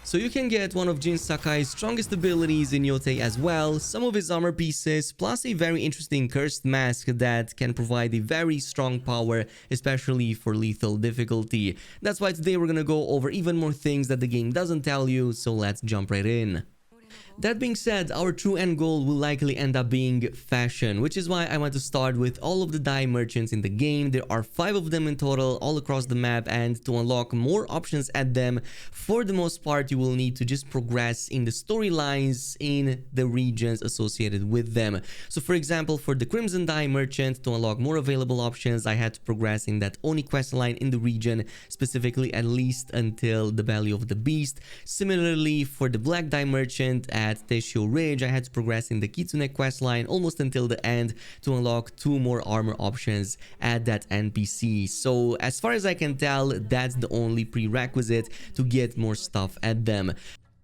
So you can get one of Jin Sakai's strongest abilities in Yotei as well, some of his armor pieces, plus a very interesting cursed mask that can provide a very strong power, especially for lethal difficulty. That's why today we're gonna go over even more things that the game doesn't tell you, so let's jump right in. That being said, our true end goal will likely end up being fashion, which is why I want to start with all of the dye merchants in the game. There are 5 of them in total all across the map, and to unlock more options at them, for the most part you will need to just progress in the storylines in the regions associated with them. So for example, for the Crimson Dye merchant, to unlock more available options, I had to progress in that Oni quest line in the region, specifically at least until the Belly of the Beast. Similarly, for the Black Dye merchant at Teishio Ridge, I had to progress in the Kitsune questline almost until the end to unlock 2 more armor options at that NPC. So as far as I can tell, that's the only prerequisite to get more stuff at them.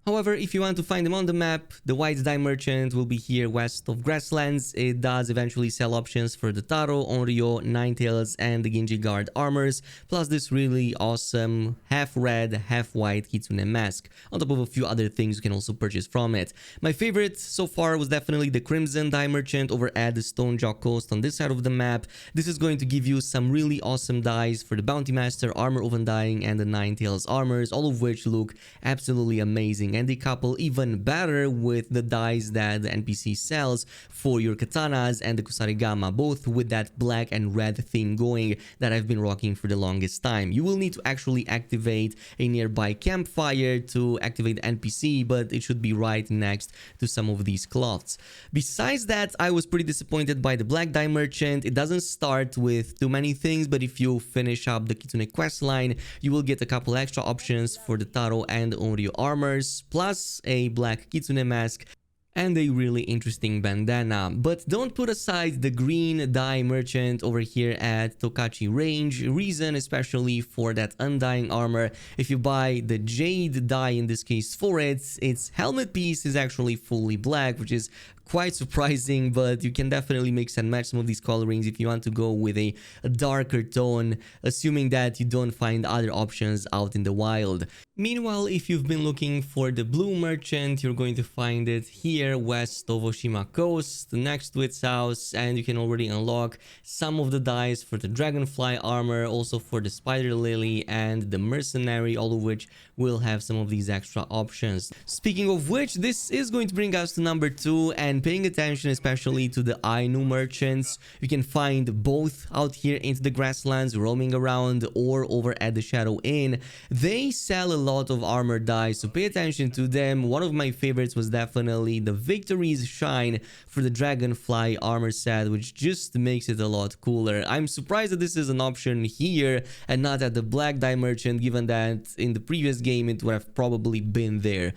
However, if you want to find them on the map, the White Dye Merchant will be here west of Grasslands. It does eventually sell options for the Taro, Onryo, Ninetales, and the Genji Guard armors, plus this really awesome half red, half white Kitsune mask, on top of a few other things you can also purchase from it. My favorite so far was definitely the Crimson Dye Merchant over at the Stonejaw Coast on this side of the map. This is going to give you some really awesome dyes for the Bounty Master, Armor of Undying, and the Ninetales armors, all of which look absolutely amazing. And they couple even better with the dyes that the NPC sells for your katanas and the kusarigama, both with that black and red theme going that I've been rocking for the longest time. You will need to actually activate a nearby campfire to activate the NPC, but it should be right next to some of these cloths. Besides that, I was pretty disappointed by the Black Dye Merchant. It doesn't start with too many things, but if you finish up the Kitsune questline, you will get a couple extra options for the Taro and Onryo armors, plus a black Kitsune mask and a really interesting bandana. But don't put aside the green dye merchant over here at Tokachi Range. Reason especially for that undying armor, if you buy the jade dye in this case for it, its helmet piece is actually fully black, which is quite surprising, but you can definitely mix and match some of these colorings if you want to go with a darker tone, assuming that you don't find other options out in the wild. Meanwhile, if you've been looking for the blue merchant, you're going to find it here west of Oshima Coast, next to its house, and you can already unlock some of the dyes for the dragonfly armor, also for the spider lily and the mercenary, all of which will have some of these extra options. Speaking of which, this is going to bring us to number 2, and paying attention especially to the Ainu merchants. You can find both out here into the grasslands roaming around or over at the Shadow Inn. They sell a lot of armor dyes, so pay attention to them. One of my favorites was definitely the Victory's Shine for the Dragonfly armor set, which just makes it a lot cooler. I'm surprised that this is an option here and not at the Black Dye Merchant, given that in the previous game it would have probably been there.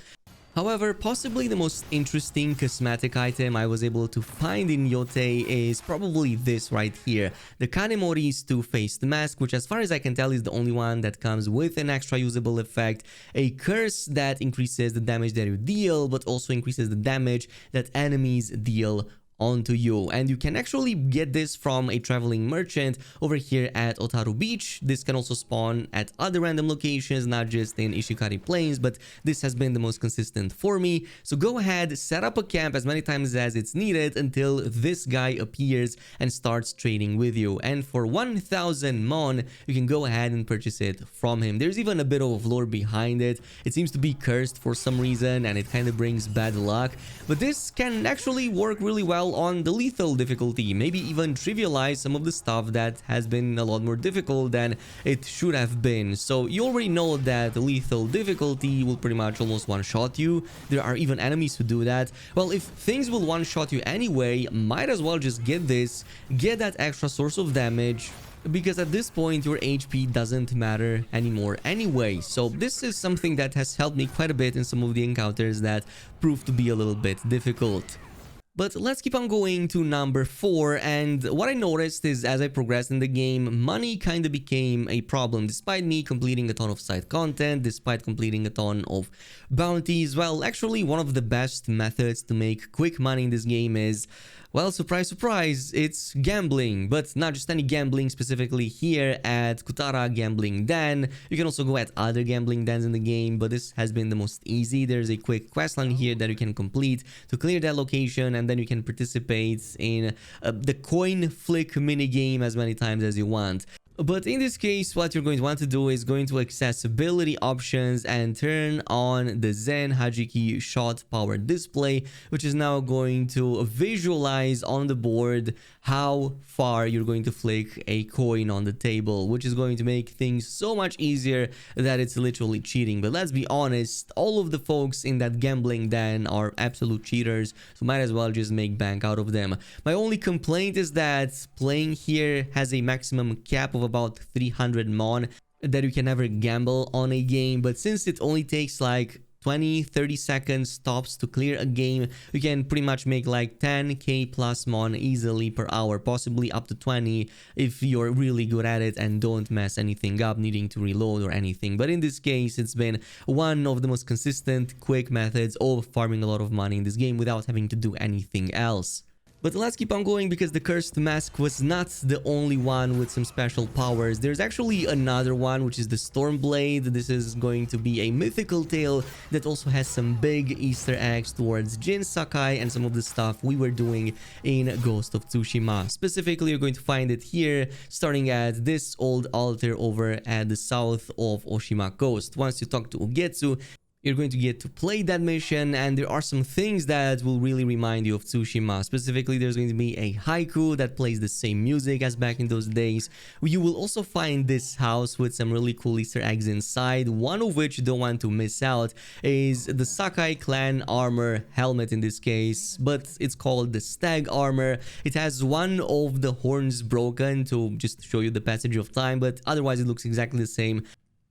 However, possibly the most interesting cosmetic item I was able to find in Yotei is probably this right here, the Kanemori's two-faced mask, which as far as I can tell is the only one that comes with an extra usable effect, a curse that increases the damage that you deal, but also increases the damage that enemies deal onto you. And you can actually get this from a traveling merchant over here at Otaru Beach. This can also spawn at other random locations, not just in Ishikari Plains, but this has been the most consistent for me. So go ahead, set up a camp as many times as it's needed until this guy appears and starts trading with you. And for 1000 Mon, you can go ahead and purchase it from him. There's even a bit of lore behind it. It seems to be cursed for some reason and it kind of brings bad luck, but this can actually work really well on the lethal difficulty, maybe even trivialize some of the stuff that has been a lot more difficult than it should have been. So you already know that the lethal difficulty will pretty much almost one-shot you. There are even enemies who do that. Well, if things will one-shot you anyway, might as well just get this, get that extra source of damage, because at this point your HP doesn't matter anymore anyway. So this is something that has helped me quite a bit in some of the encounters that proved to be a little bit difficult. But let's keep on going to number 4, and what I noticed is as I progressed in the game, money kind of became a problem. Despite me completing a ton of side content, despite completing a ton of bounties, well, actually one of the best methods to make quick money in this game is Well, surprise, surprise, it's gambling, but not just any gambling, specifically here at Kutara Gambling Den. You can also go at other gambling dens in the game, but this has been the most easy. There's a quick questline here that you can complete to clear that location, and then you can participate in the coin flick minigame as many times as you want. But in this case, what you're going to want to do is going to accessibility options and turn on the Zen Hajiki shot power display, which is now going to visualize on the board how far you're going to flick a coin on the table, which is going to make things so much easier that it's literally cheating. But let's be honest, all of the folks in that gambling den are absolute cheaters, so might as well just make bank out of them. My only complaint is that playing here has a maximum cap of about 300 mon that you can never gamble on a game, but since it only takes like 20-30 seconds tops to clear a game, you can pretty much make like 10k plus mon easily per hour, possibly up to 20 if you're really good at it and don't mess anything up needing to reload or anything. But in this case, it's been one of the most consistent quick methods of farming a lot of money in this game without having to do anything else. But let's keep on going, because the cursed mask was not the only one with some special powers. There's actually another one, which is the Stormblade. This is going to be a mythical tale that also has some big Easter eggs towards Jin, Sakai, and some of the stuff we were doing in Ghost of Tsushima. Specifically, you're going to find it here, starting at this old altar over at the south of Oshima Coast. Once you talk to Ugetsu, you're going to get to play that mission, and there are some things that will really remind you of Tsushima. Specifically, there's going to be a haiku that plays the same music as back in those days. You will also find this house with some really cool Easter eggs inside, one of which you don't want to miss out is the Sakai clan armor helmet in this case, but it's called the stag armor. It has one of the horns broken to just show you the passage of time, but otherwise it looks exactly the same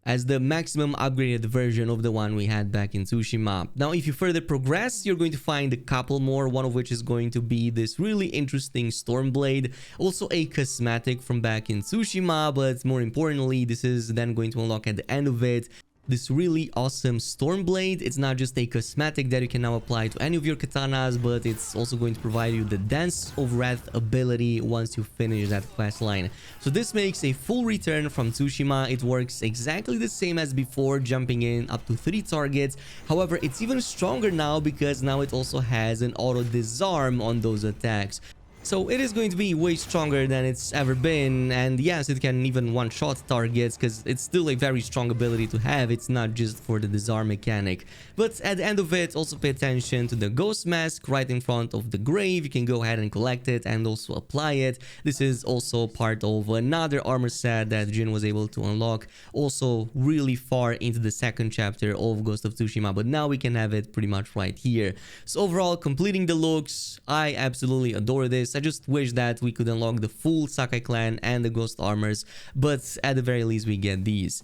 as the maximum upgraded version of the one we had back in Tsushima. Now, if you further progress, you're going to find a couple more, one of which is going to be this really interesting Stormblade, also a cosmetic from back in Tsushima, but more importantly, this is then going to unlock at the end of it this really awesome Stormblade. It's not just a cosmetic that you can now apply to any of your katanas, but it's also going to provide you the Dance of Wrath ability once you finish that quest line. So this makes a full return from Tsushima. It works exactly the same as before, jumping in up to 3 targets. However, it's even stronger now because now it also has an auto disarm on those attacks. So it is going to be way stronger than it's ever been, and yes, it can even one-shot targets because it's still a very strong ability to have. It's not just for the disarm mechanic. But at the end of it, also pay attention to the ghost mask right in front of the grave. You can go ahead and collect it and also apply it. This is also part of another armor set that Jin was able to unlock, also really far into the second chapter of Ghost of Tsushima, but now we can have it pretty much right here. So overall, completing the looks, I absolutely adore this. I just wish that we could unlock the full Sakai clan and the ghost armors, but at the very least we get these.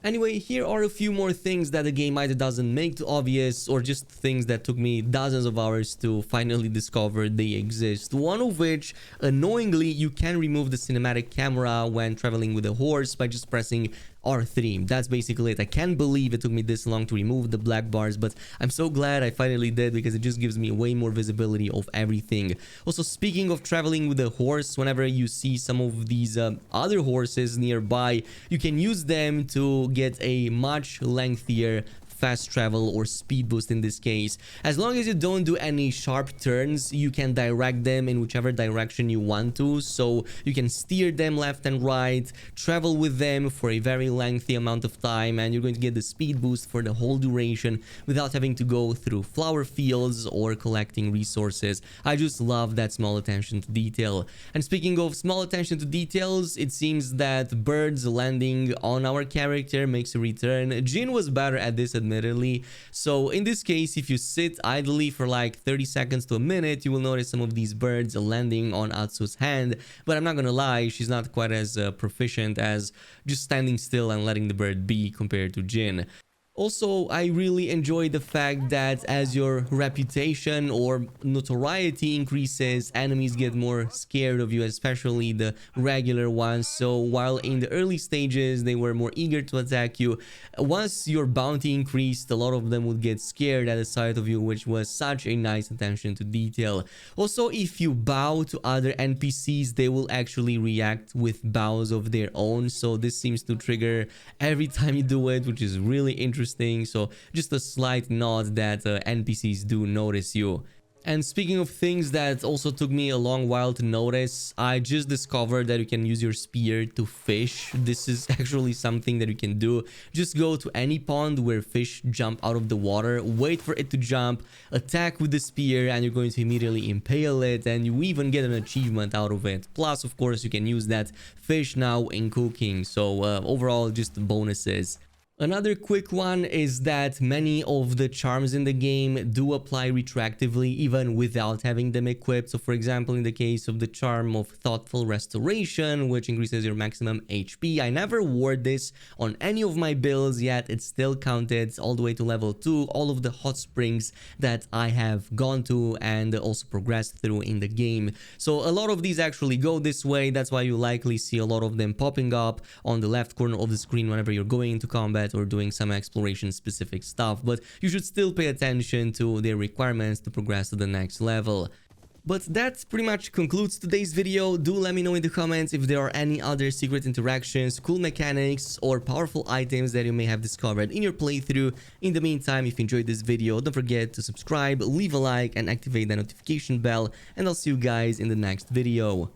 Anyway, here are a few more things that the game either doesn't make too obvious or just things that took me dozens of hours to finally discover they exist. One of which, annoyingly, you can remove the cinematic camera when traveling with a horse by just pressing R3. That's basically it. I can't believe it took me this long to remove the black bars, but I'm so glad I finally did because it just gives me way more visibility of everything. Also, speaking of traveling with a horse, whenever you see some of these other horses nearby, you can use them to get a much lengthier fast travel or speed boost in this case. As long as you don't do any sharp turns, you can direct them in whichever direction you want to, so you can steer them left and right, travel with them for a very lengthy amount of time, and you're going to get the speed boost for the whole duration without having to go through flower fields or collecting resources. I just love that small attention to detail. And speaking of small attention to details, it seems that birds landing on our character makes a return. Jin was better at this admittedly. So in this case, if you sit idly for like 30 seconds to a minute, you will notice some of these birds landing on Atsu's hand. But I'm not gonna lie, she's not quite as proficient as just standing still and letting the bird be compared to Jin. Also, I really enjoy the fact that as your reputation or notoriety increases, enemies get more scared of you, especially the regular ones. So while in the early stages they were more eager to attack you, once your bounty increased, a lot of them would get scared at the sight of you, which was such a nice attention to detail. Also, if you bow to other NPCs, they will actually react with bows of their own. So this seems to trigger every time you do it, which is really interesting. So just a slight nod that NPCs do notice you. And speaking of things that also took me a long while to notice, I just discovered that you can use your spear to fish. This is actually something that you can do. Just go to any pond where fish jump out of the water, wait for it to jump, attack with the spear, and you're going to immediately impale it, and you even get an achievement out of it. Plus, of course, you can use that fish now in cooking. So overall, just bonuses. Another quick one is that many of the charms in the game do apply retroactively even without having them equipped. So for example, in the case of the charm of Thoughtful Restoration, which increases your maximum HP, I never wore this on any of my builds yet. It still counted all the way to level 2, all of the hot springs that I have gone to and also progressed through in the game. So a lot of these actually go this way. That's why you likely see a lot of them popping up on the left corner of the screen whenever you're going into combat or doing some exploration specific stuff, but you should still pay attention to their requirements to progress to the next level. But that pretty much concludes today's video. Do let me know in the comments if there are any other secret interactions, cool mechanics, or powerful items that you may have discovered in your playthrough. In the meantime, if you enjoyed this video, don't forget to subscribe, leave a like, and activate the notification bell, and I'll see you guys in the next video.